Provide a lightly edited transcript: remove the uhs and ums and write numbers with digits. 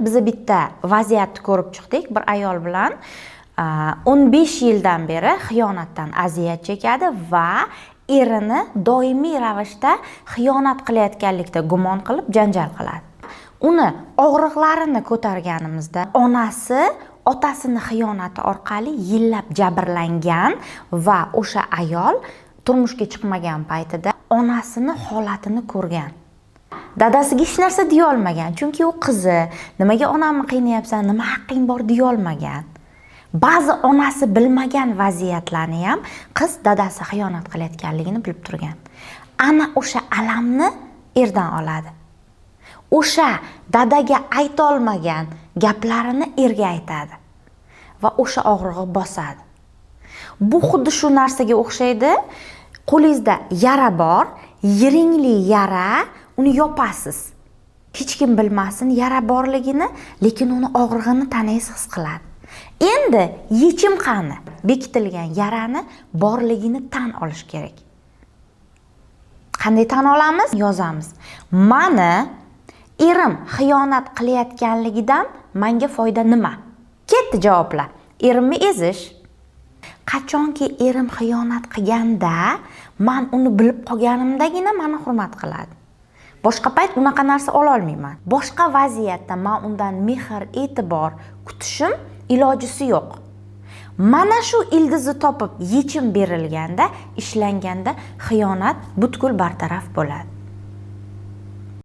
biz bitta vaziyatni ko'rib chiqdik. Bir ayol bilan 15 yildan beri xiyonatdan aziyat chekadi va erini doimiy ravishda xiyonat qilayotganlikda gumon qilib janjal qiladi. Uni og'riqlarini ko'targanimizda onasi otasini xiyonati orqali yillab jabrlangan va o'sha ayol turmushga chiqmagan paytida onasini holatini ko'rgan. Dadasiga hech narsa deya olmagan, chunki u qizi, nimaga onamni qiynayapsan, nima haqqing bor deya olmagan. Ba'zi onasi bilmagan vaziyatlarni ham qiz dadasi xiyonat qilayotganligini bilib turgan. Ana o'sha alamni erdan oladi. O'sha dadaga ayta olmagan gaplarini erga aytadi va o'sha og'rig'i bosadi. Bu xuddi shu narsaga o'xshaydi. Qo'lingizda yara bor, yiringli yara, uni yopasiz. Hech kim bilmasin yara borligini, lekin uni og'rig'ini tanangiz his qiladi. Endi yechim qani? Bekitilgan yarani borligini tan olish kerak. Qanday tan olamiz? Yozamiz. Mani erim xiyonat qilayotganligidan menga foyda nima? Ketdi javoblar. Erimni ezish. Qachonki erim xiyonat qilganda, men uni bilib qolganimdagina meni hurmat qiladi. Boshqa payt unaqa narsa ola olmayman. Boshqa vaziyatda men undan mehr, e'tibor kutishim ilojisi yo'q. Mana shu ildizni topib yechim berilganda, ishlanganda xiyonat butkul bartaraf bo'ladi.